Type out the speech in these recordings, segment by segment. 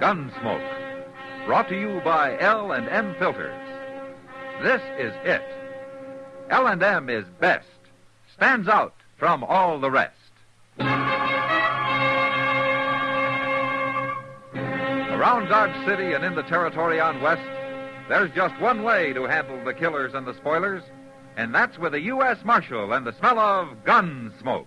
Gunsmoke. Brought to you by L&M Filters. This is it. L&M is best. Stands out from all the rest. Around Dodge City and in the territory on West, there's just one way to handle the killers and the spoilers, and that's with a U.S. Marshal and the smell of Gunsmoke.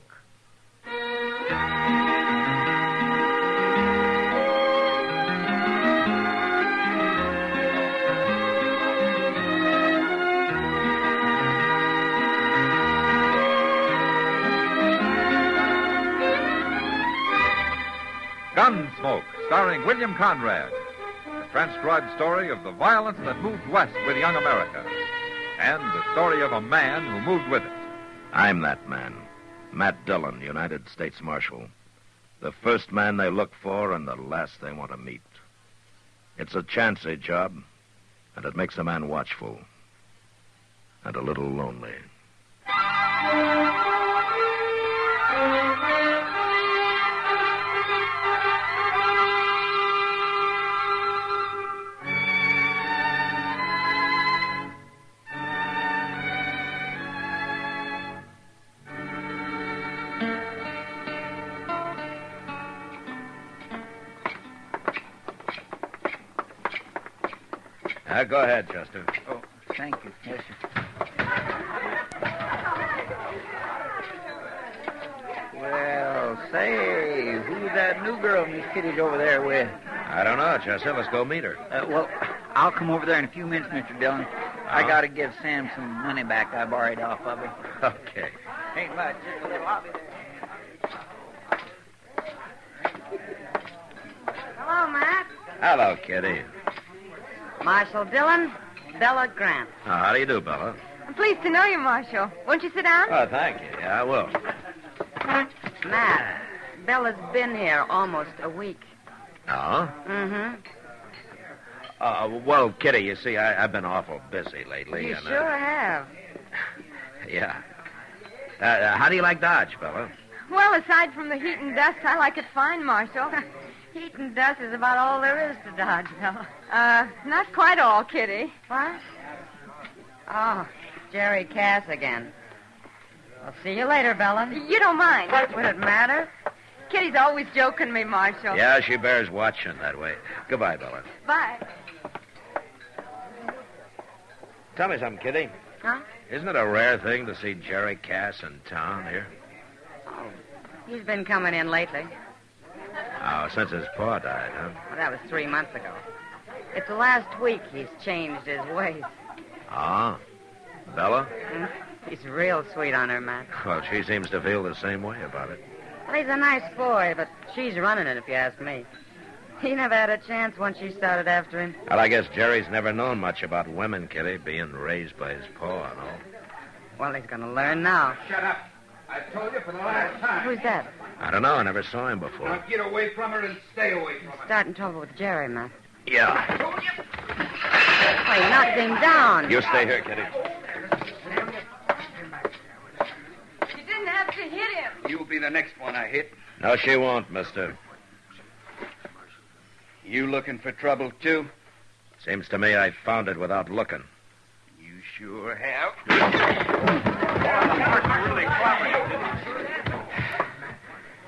Gunsmoke, starring William Conrad. The transcribed story of the violence that moved west with young America. And the story of a man who moved with it. I'm that man. Matt Dillon, United States Marshal. The first man they look for and the last they want to meet. It's a chancy job, and it makes a man watchful. And a little lonely. Go ahead, Chester. Oh, thank you. Yes, sir. Well, say, who's that new girl Miss Kitty's over there with? I don't know, Chester. Let's go meet her. Well, I'll come over there in a few minutes, Mr. Dillon. I got to give Sam some money back I borrowed off of her. Okay. Ain't much, just a little. I'll be there. Hello, Matt. Hello, Kitty. Marshal Dillon, Bella Grant. How do you do, Bella? I'm pleased to know you, Marshal. Won't you sit down? Oh, thank you. Yeah, I will. Matt, Bella's been here almost a week. Oh? Mm-hmm. Well, Kitty, you see, I've been awful busy lately. You and, sure have. Yeah. How do you like Dodge, Bella? Well, aside from the heat and dust, I like it fine, Marshal. Heat and dust is about all there is to Dodge, Bella. Not quite all, Kitty. What? Oh, Jerry Cass again. I'll see you later, Bella. You don't mind. Would it matter? Kitty's always joking me, Marshal. Yeah, she bears watching that way. Goodbye, Bella. Bye. Tell me something, Kitty. Huh? Isn't it a rare thing to see Jerry Cass in town here? Oh, he's been coming in lately. Oh, since his pa died, huh? Well, that was 3 months ago. It's the last week he's changed his ways. Ah. Bella? He's real sweet on her, Matt. Well, she seems to feel the same way about it. Well, he's a nice boy, but she's running it, if you ask me. He never had a chance once she started after him. Well, I guess Jerry's never known much about women, Kitty, being raised by his pa and all. Well, he's going to learn now. Shut up. I told you for the last time. Who's that? I don't know. I never saw him before. Now get away from her and stay away from her. Starting trouble with Jerry, Matt. Yeah. Oh, he knocked him down. You stay here, Kitty. You didn't have to hit him. You'll be the next one I hit. No, she won't, mister. You looking for trouble, too? Seems to me I found it without looking. You sure have.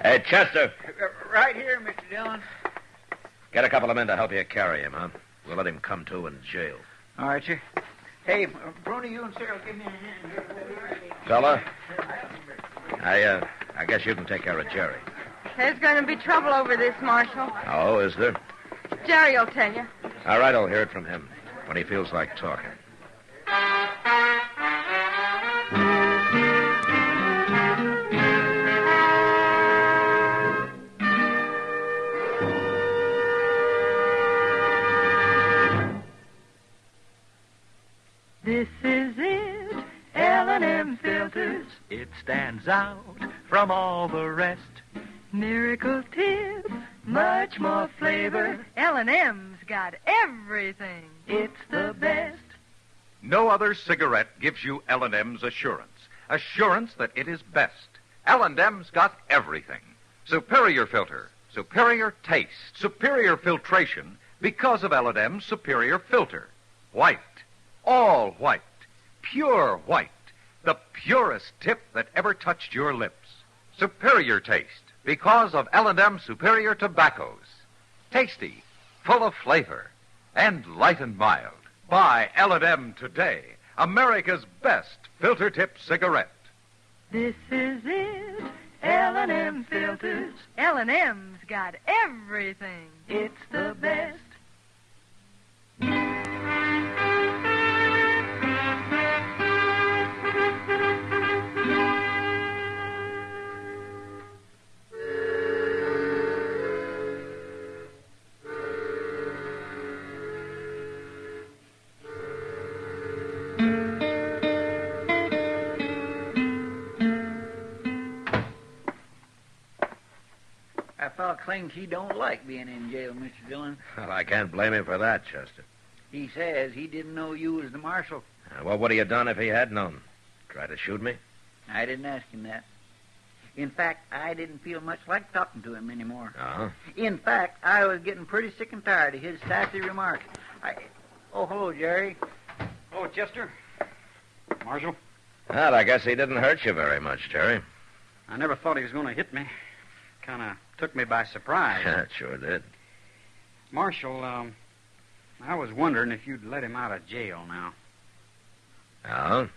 Hey, Chester. Right here, Mr. Dillon. Get a couple of men to help you carry him, huh? We'll let him come to in jail. All right, sir. Hey, Brony, you and Sarah, give me a hand here. Fella, I guess you can take care of Jerry. There's going to be trouble over this, Marshal. Oh, is there? Jerry will tell you. All right, I'll hear it from him when he feels like talking. This is it, L&M Filters. It stands out from all the rest. Miracle tip, much more flavor. L&M's got everything. It's the best. No other cigarette gives you L&M's assurance. Assurance that it is best. L&M's got everything. Superior filter, superior taste. Superior filtration because of L&M's superior filter. White. All white. Pure white. The purest tip that ever touched your lips. Superior taste because of L&M superior tobaccos. Tasty, full of flavor, and light and mild. Buy L&M today. America's best filter tip cigarette. This is it. L&M filters. L&M's got everything. It's the best. That fellow claims he don't like being in jail, Mr. Dillon. Well, I can't blame him for that, Chester. He says he didn't know you was the marshal. What would he have done if he had known? Try to shoot me? I didn't ask him that. In fact, I didn't feel much like talking to him anymore. Uh-huh. In fact, I was getting pretty sick and tired of his sassy remarks. Oh, hello, Jerry. Oh, Chester. Marshal, Well, I guess he didn't hurt you very much, Jerry. I never thought he was going to hit me. Kind of took me by surprise. It sure did. Marshal, I was wondering if you'd let him out of jail now. Oh?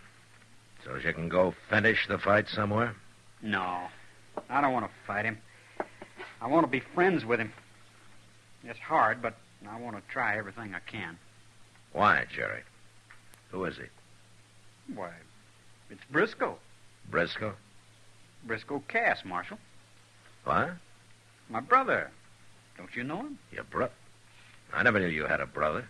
So you can go finish the fight somewhere? No, I don't want to fight him. I want to be friends with him. It's hard, but I want to try everything I can. Why, Jerry? Who is he? Why, it's Briscoe. Briscoe? Briscoe Cass, Marshal. What? My brother. Don't you know him? Your brother? I never knew you had a brother.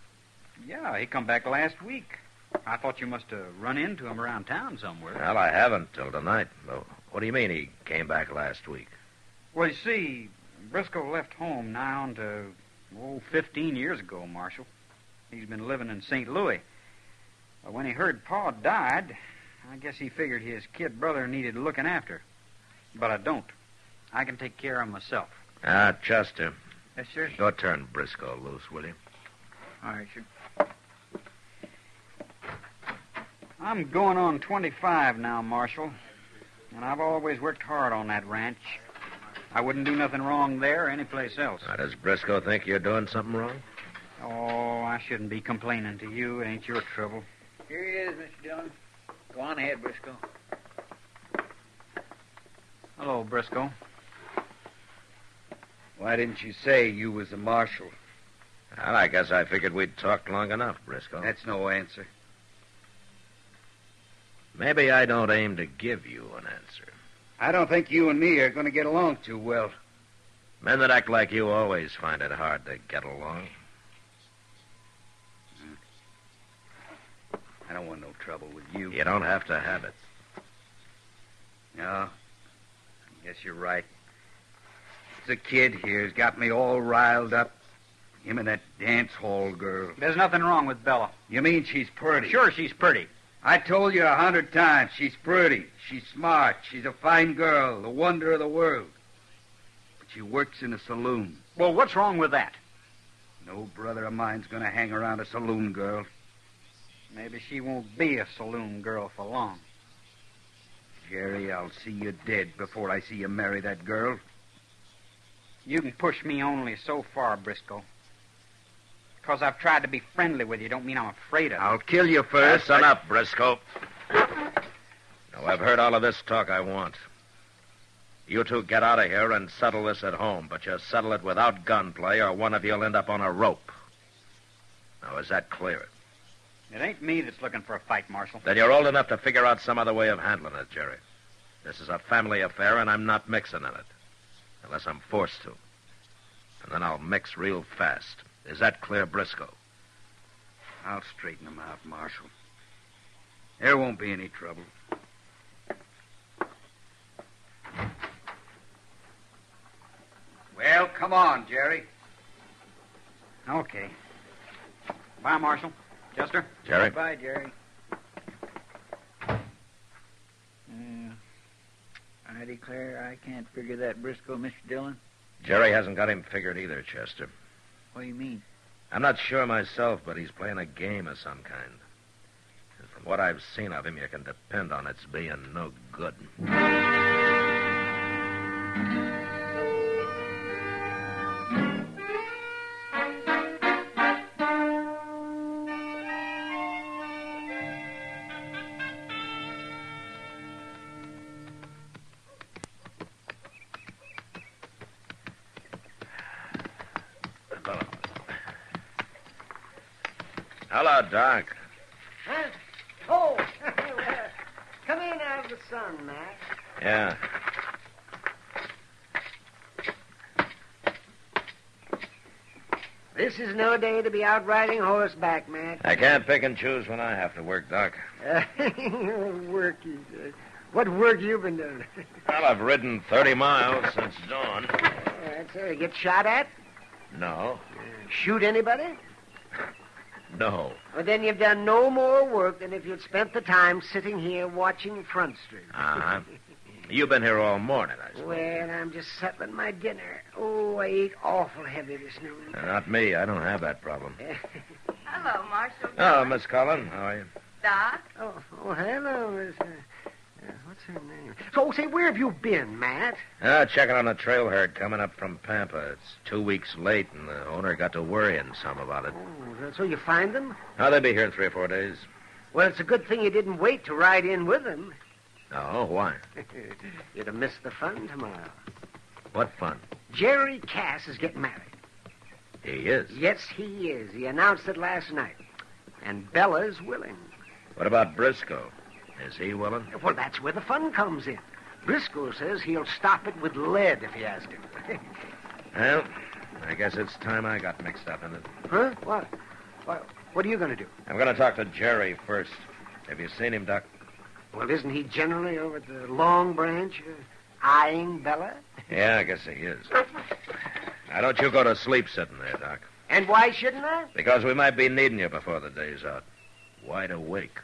Yeah, he come back last week. I thought you must have run into him around town somewhere. Well, I haven't till tonight. Well, what do you mean he came back last week? Well, you see, Briscoe left home nigh on to, 15 years ago, Marshal. He's been living in St. Louis. But when he heard Pa died, I guess he figured his kid brother needed looking after. But I don't. I can take care of myself. Chester. Yes, sir. Go turn Briscoe loose, will you? All right, sir. I'm going on 25 now, Marshal. And I've always worked hard on that ranch. I wouldn't do nothing wrong there or anyplace else. Does Briscoe think you're doing something wrong? Oh, I shouldn't be complaining to you. It ain't your trouble. Here he is, Mr. Dillon. Go on ahead, Briscoe. Hello, Briscoe. Why didn't you say you was a marshal? Well, I guess I figured we'd talked long enough, Briscoe. That's no answer. Maybe I don't aim to give you an answer. I don't think you and me are going to get along too well. Men that act like you always find it hard to get along. I don't want no trouble with you. You don't have to have it. No, I guess you're right. The kid here's got me all riled up. Him and that dance hall girl. There's nothing wrong with Bella. You mean she's pretty? Sure, she's pretty. I told you 100 times she's pretty. She's smart. She's a fine girl, the wonder of the world. But she works in a saloon. Well, what's wrong with that? No brother of mine's going to hang around a saloon girl. Maybe she won't be a saloon girl for long. Jerry, I'll see you dead before I see you marry that girl. You can push me only so far, Briscoe. Because I've tried to be friendly with you don't mean I'm afraid of you. I'll kill you first. Listen up, Briscoe. Now, I've heard all of this talk I want. You two get out of here and settle this at home, but you settle it without gunplay or one of you'll end up on a rope. Now, is that clear? It ain't me that's looking for a fight, Marshal. Then you're old enough to figure out some other way of handling it, Jerry. This is a family affair, and I'm not mixing in it. Unless I'm forced to. And then I'll mix real fast. Is that clear, Briscoe? I'll straighten them out, Marshal. There won't be any trouble. Well, come on, Jerry. Okay. Bye, Marshal. Chester? Jerry? Bye, Jerry. I declare I can't figure that Briscoe, Mr. Dillon. Jerry hasn't got him figured either, Chester. What do you mean? I'm not sure myself, but he's playing a game of some kind. And from what I've seen of him, you can depend on its being no good. Hello, Doc. Huh? Oh, come in out of the sun, Mac. Yeah. This is no day to be out riding horseback, Mac. I can't pick and choose when I have to work, Doc. Work, he says. What work you been doing? Well, I've ridden 30 miles since dawn. That's it. Get shot at? No. Shoot anybody? No. Well, then you've done no more work than if you'd spent the time sitting here watching Front Street. Uh-huh. You've been here all morning, I suppose. Well, I'm just settling my dinner. Oh, I ate awful heavy this noon. Not me. I don't have that problem. Hello, Marshal. Oh, Miss Cullen. How are you? Doc? Oh, hello, Miss... what's her name? So, say, where have you been, Matt? Checking on the trail herd coming up from Pampa. It's 2 weeks late, and the owner got to worrying some about it. Oh, so you find them? Oh, they'll be here in 3 or 4 days. Well, it's a good thing you didn't wait to ride in with them. Oh, why? You'd have missed the fun tomorrow. What fun? Jerry Cass is getting married. He is? Yes, he is. He announced it last night. And Bella's willing. What about Briscoe? Is he willing? Well, that's where the fun comes in. Briscoe says he'll stop it with lead if he has to. Well, I guess it's time I got mixed up in it. Huh? What are you going to do? I'm going to talk to Jerry first. Have you seen him, Doc? Well, isn't he generally over at the Long Branch eyeing Bella? Yeah, I guess he is. Now, don't you go to sleep sitting there, Doc. And why shouldn't I? Because we might be needing you before the day's out. Wide awake.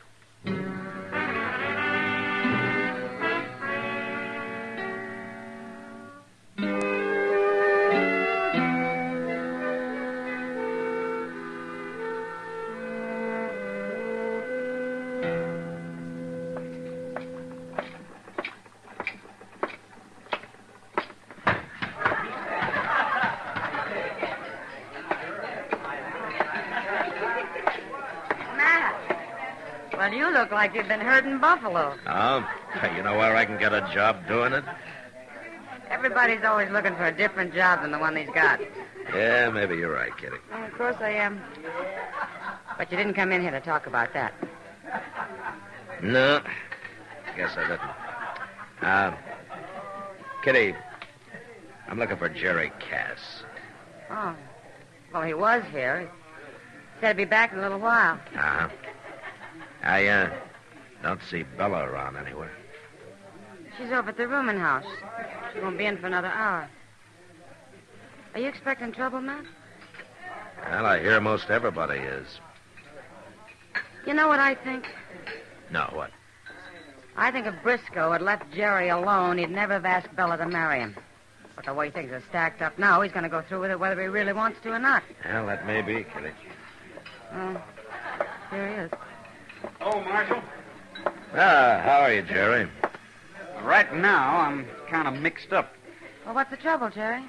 Well, you look like you've been herding buffalo. Oh, you know where I can get a job doing it? Everybody's always looking for a different job than the one he's got. Yeah, maybe you're right, Kitty. Well, of course I am. But you didn't come in here to talk about that. No, guess I didn't. Kitty, I'm looking for Jerry Cass. Oh. Well, he was here. He said he'd be back in a little while. Uh-huh. I don't see Bella around anywhere. She's over at the rooming house. She won't be in for another hour. Are you expecting trouble, Matt? Well, I hear most everybody is. You know what I think? No, what? I think if Briscoe had left Jerry alone, he'd never have asked Bella to marry him. But the way things are stacked up now, he's going to go through with it whether he really wants to or not. Well, that may be, Kitty. Oh, here he is. Oh, Marshal. How are you, Jerry? Right now, I'm kind of mixed up. Well, what's the trouble, Jerry?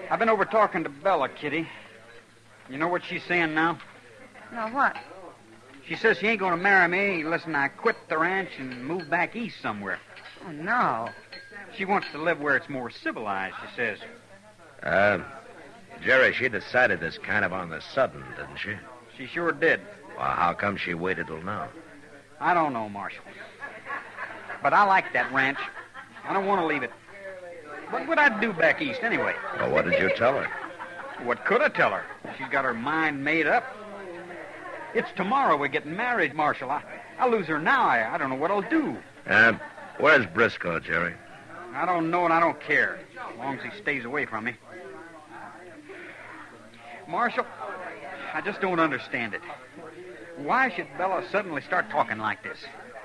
I've been over talking to Bella, Kitty. You know what she's saying now? No, what? She says she ain't going to marry me unless I quit the ranch and move back east somewhere. Oh, no. She wants to live where it's more civilized, she says. Jerry, she decided this kind of on the sudden, didn't she? She sure did. Well, how come she waited till now? I don't know, Marshal. But I like that ranch. I don't want to leave it. What would I do back east anyway? Well, what did you tell her? What could I tell her? She's got her mind made up. It's tomorrow we're getting married, Marshal. I'll lose her now. I don't know what I'll do. Where's Briscoe, Jerry? I don't know and I don't care, as long as he stays away from me. Marshal, I just don't understand it. Why should Bella suddenly start talking like this?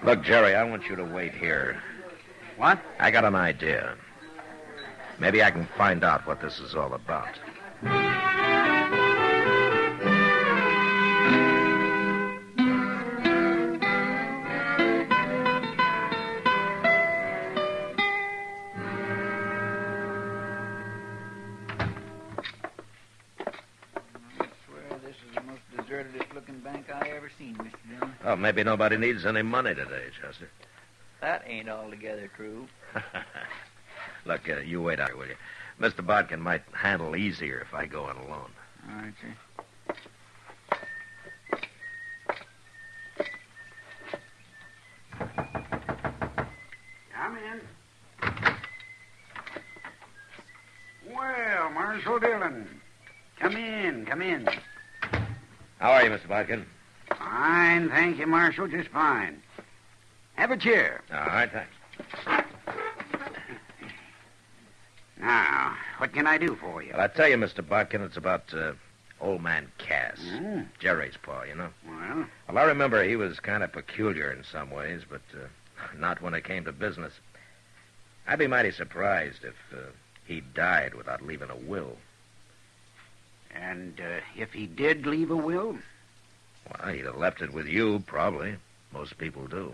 Look, Jerry, I want you to wait here. What? I got an idea. Maybe I can find out what this is all about. Looking bank I ever seen, Mr. Dillon. Oh, maybe nobody needs any money today, Chester. That ain't altogether true. Look, you wait out here, will you? Mr. Bodkin might handle easier if I go in alone. All right, sir. Come in. Well, Marshal Dillon. Come in, come in. How are you, Mr. Bodkin? Fine, thank you, Marshal, just fine. Have a chair. All right, thanks. Now, what can I do for you? Well, I tell you, Mr. Bodkin, it's about old man Cass. Mm. Jerry's pa, you know. Well, I remember he was kind of peculiar in some ways, but not when it came to business. I'd be mighty surprised if he died without leaving a will. and if he did leave a will? Well, he'd have left it with you, probably. Most people do.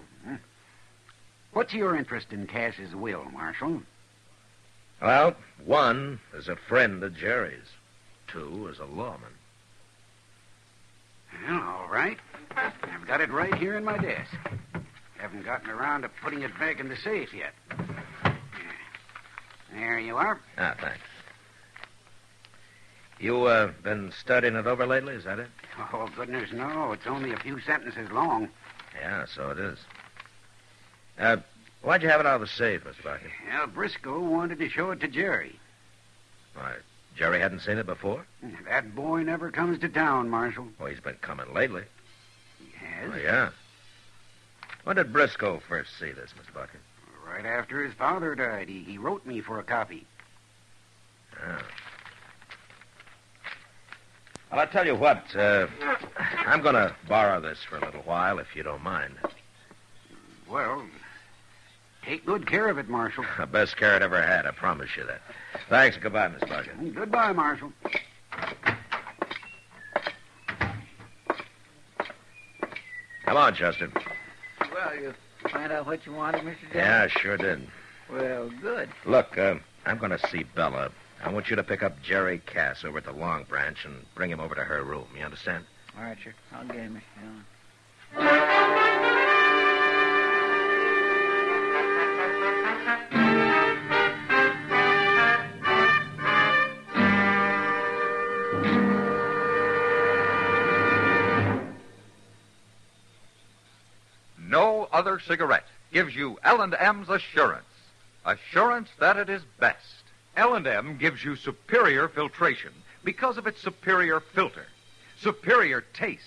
What's your interest in Cass's will, Marshal? Well, one is a friend of Jerry's. Two is a lawman. Well, all right. I've got it right here in my desk. Haven't gotten around to putting it back in the safe yet. There you are. Ah, thanks. You been studying it over lately, is that it? Oh, goodness, no. It's only a few sentences long. Yeah, so it is. Why'd you have it out of the safe, Mr. Barker? Well, Briscoe wanted to show it to Jerry. Why, Jerry hadn't seen it before? That boy never comes to town, Marshal. Well, he's been coming lately. He has? Oh, yeah. When did Briscoe first see this, Mr. Barker? Right after his father died. He wrote me for a copy. Yeah. Well, I'll tell you what. I'm going to borrow this for a little while, if you don't mind. Well, take good care of it, Marshal. The best care it ever had, I promise you that. Thanks, and goodbye, Miss Barker. Goodbye, Marshal. Come on, Chester. Well, you find out what you wanted, Mr. Dillon? Yeah, I sure did. Well, good. Look, I'm going to see Bella. I want you to pick up Jerry Cass over at the Long Branch and bring him over to her room. You understand? All right, sir. I'll get him, Mr. Dillon. No other cigarette gives you L&M's assurance. Assurance that it is best. L&M gives you superior filtration because of its superior filter. Superior taste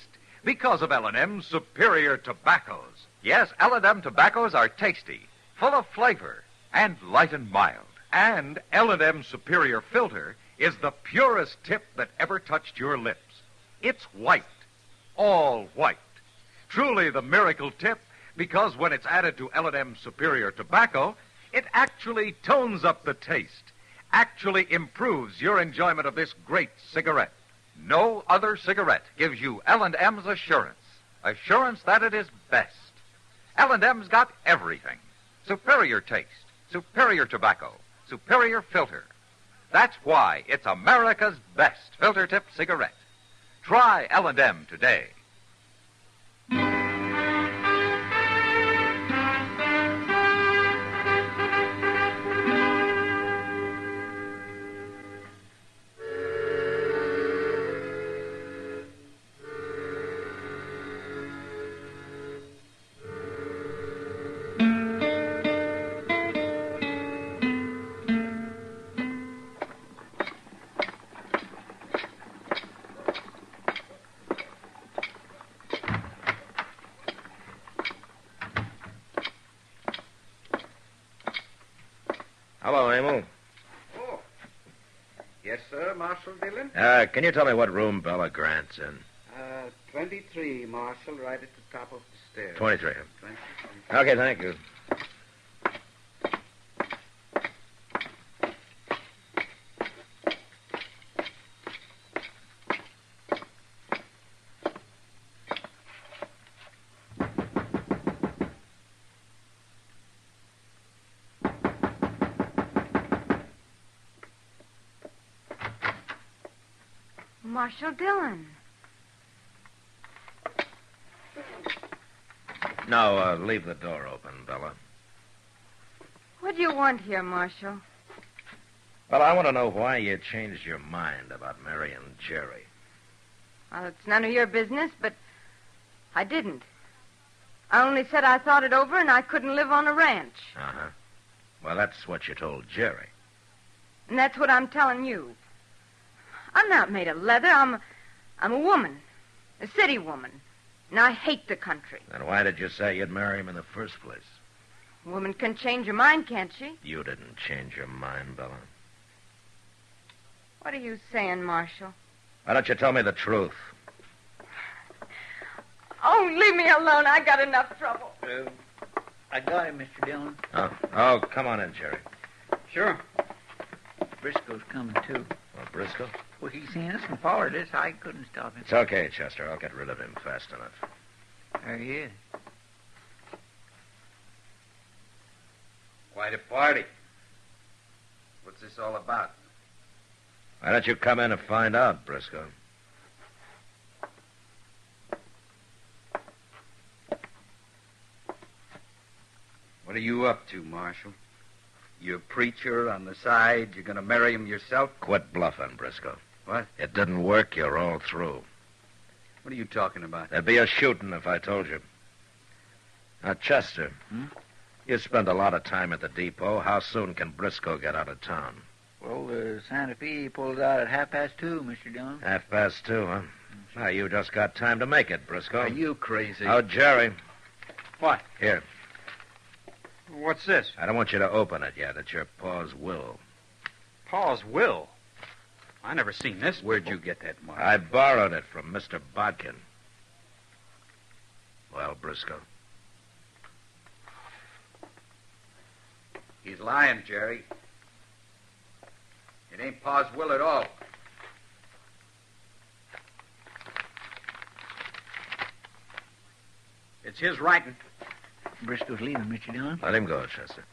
because of L&M's superior tobaccos. Yes, L&M tobaccos are tasty, full of flavor, and light and mild. And L&M's superior filter is the purest tip that ever touched your lips. It's white, all white. Truly the miracle tip, because when it's added to L&M's superior tobacco, it actually tones up the taste, actually improves your enjoyment of this great cigarette. No other cigarette gives you L&M's assurance. Assurance that it is best. L&M's got everything. Superior taste, superior tobacco, superior filter. That's why it's America's best filter tip cigarette. Try L&M today. Hello, Emil. Oh. Yes, sir, Marshal Dillon? Can you tell me what room Bella Grant's in? 23, Marshal, right at the top of the stairs. 23. 23. Okay, thank you. Marshal Dillon. No, leave the door open, Bella. What do you want here, Marshal? Well, I want to know why you changed your mind about marrying Jerry. Well, it's none of your business, but I didn't. I only said I thought it over and I couldn't live on a ranch. Uh-huh. Well, that's what you told Jerry. And that's what I'm telling you. I'm not made of leather. I'm a woman. A city woman. And I hate the country. Then why did you say you'd marry him in the first place? A woman can change her mind, can't she? You didn't change your mind, Bella. What are you saying, Marshal? Why don't you tell me the truth? Oh, leave me alone. I got enough trouble. I got him, Mr. Dillon. Oh, come on in, Jerry. Sure. Briscoe's coming, too. Oh, Briscoe? Well, he's seen us and followed us. I couldn't stop him. It's okay, Chester. I'll get rid of him fast enough. There he is. Quite a party. What's this all about? Why don't you come in and find out, Briscoe? What are you up to, Marshal? You a preacher on the side? You're going to marry him yourself? Quit bluffing, Briscoe. What? It didn't work. You're all through. What are you talking about? There'd be a shooting if I told you. Now, Chester, you spend a lot of time at the depot. How soon can Briscoe get out of town? Well, the Santa Fe pulls out at 2:30, Mr. Dillon. 2:30, huh? Now, you just got time to make it, Briscoe. Are you crazy? Oh, Jerry. What? Here. What's this? I don't want you to open it yet. It's your pa's will. Pa's will? I never seen this. Where'd you get that, Marshal? I borrowed it from Mr. Bodkin. Well, Briscoe? He's lying, Jerry. It ain't Pa's will at all. It's his writing. Briscoe's leaving, Mr. Dillon. Let him go, Chester.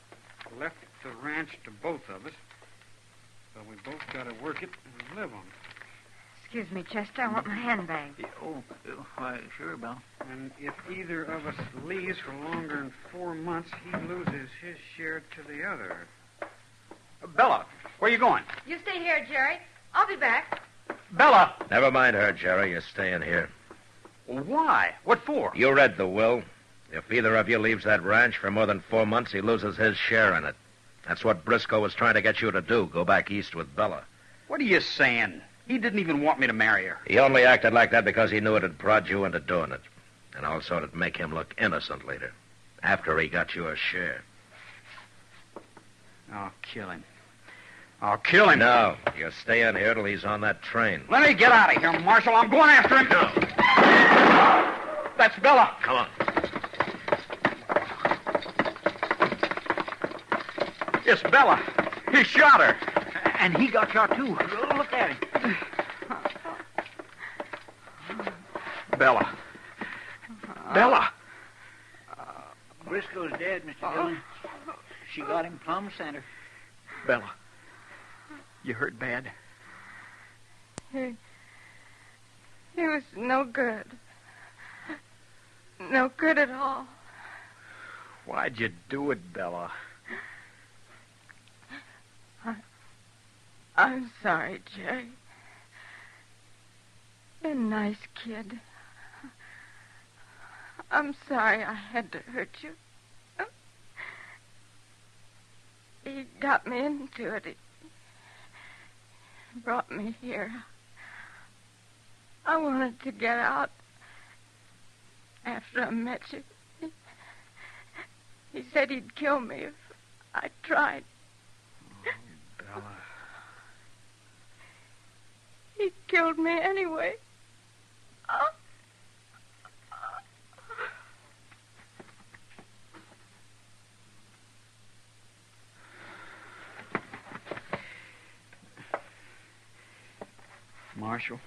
Left the ranch to both of us. So we both got to work it and live on it. Excuse me, Chester. I want my handbag. Why, sure, Belle. And if either of us leaves for longer than 4 months, he loses his share to the other. Bella, where you going? You stay here, Jerry. I'll be back. Bella! Never mind her, Jerry. You're staying here. Why? What for? You read the will. If either of you leaves that ranch for more than 4 months, he loses his share in it. That's what Briscoe was trying to get you to do, go back east with Bella. What are you saying? He didn't even want me to marry her. He only acted like that because he knew it'd prod you into doing it. And also it'd make him look innocent later, after he got you a share. I'll kill him. I'll kill him. No, you're staying here till he's on that train. Let me get out of here, Marshal. I'm going after him. No. That's Bella. Come on. It's Bella. He shot her. And he got shot, too. Look at him. Bella. Bella. Briscoe's dead, Mr. Dillon. She got him plumb center. Bella. You hurt bad? He was no good. No good at all. Why'd you do it, Bella? I'm sorry, Jerry. You're a nice kid. I'm sorry I had to hurt you. He got me into it. He brought me here. I wanted to get out after I met you. He said he'd kill me if I tried. Oh, Bella. He killed me anyway. Oh. Marshal,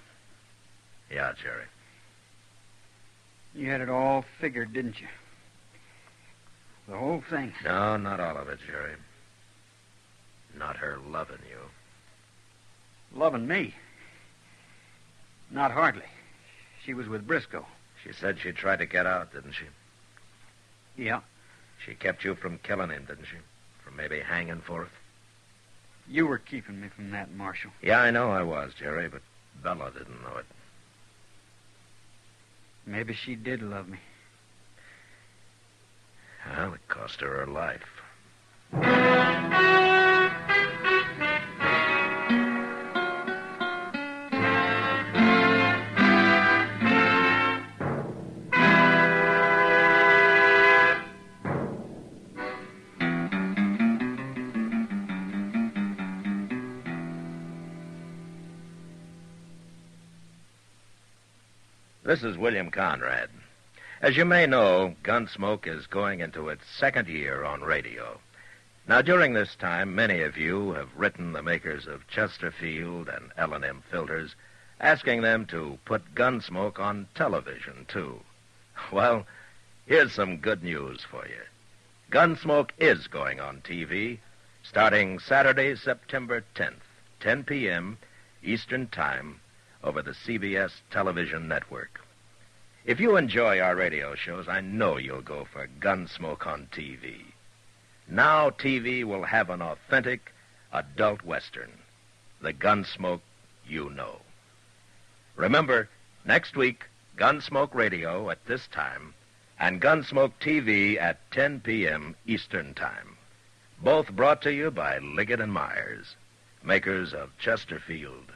Yeah, Jerry. you had it all figured, didn't you? The whole thing. No, not all of it, Jerry. Not her loving you. Loving me. Not hardly. She was with Briscoe. She said she tried to get out, didn't she? Yeah. She kept you from killing him, didn't she? From maybe hanging for it? You were keeping me from that, Marshal. Yeah, I know I was, Jerry, but Bella didn't know it. Maybe she did love me. Well, it cost her her life. This is William Conrad. As you may know, Gunsmoke is going into its second year on radio. Now, during this time, many of you have written the makers of Chesterfield and L&M filters, asking them to put Gunsmoke on television, too. Well, here's some good news for you. Gunsmoke is going on TV, starting Saturday, September 10th, 10 p.m. Eastern Time, over the CBS television network. If you enjoy our radio shows, I know you'll go for Gunsmoke on TV. Now TV will have an authentic adult Western, the Gunsmoke you know. Remember, next week, Gunsmoke Radio at this time and Gunsmoke TV at 10 p.m. Eastern Time. Both brought to you by Liggett & Myers, makers of Chesterfield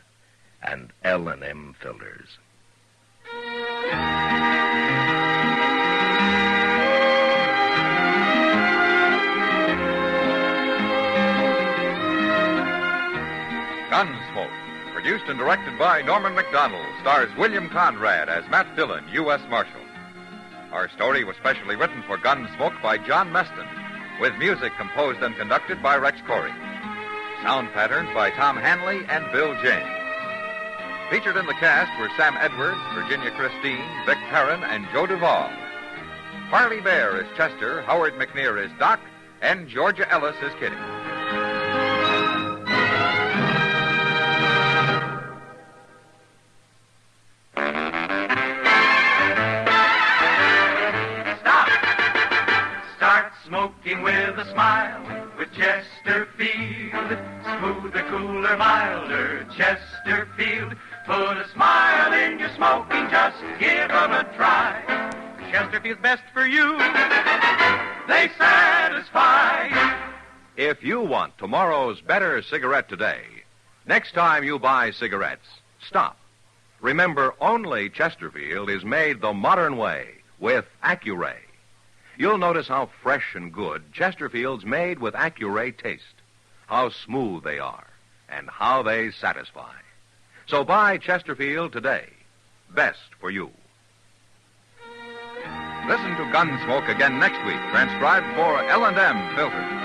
and L&M filters. Gunsmoke, produced and directed by Norman McDonald, stars William Conrad as Matt Dillon, U.S. Marshal. Our story was specially written for Gunsmoke by John Meston, with music composed and conducted by Rex Corey. Sound patterns by Tom Hanley and Bill James. Featured in the cast were Sam Edwards, Virginia Christine, Vic Perrin, and Joe Duvall. Farley Bear is Chester, Howard McNear is Doc, and Georgia Ellis is Kitty. Stop! Start smoking with a smile with Chesterfield. Smoother, cooler, milder Chesterfield. Put a smile in your smoking, just give 'em a try. Chesterfield's best for you. They satisfy. If you want tomorrow's better cigarette today, next time you buy cigarettes, stop. Remember, only Chesterfield is made the modern way with Accuray. You'll notice how fresh and good Chesterfield's made with Accuray taste, how smooth they are, and how they satisfy. So buy Chesterfield today. Best for you. Listen to Gunsmoke again next week, transcribed for L&M filters.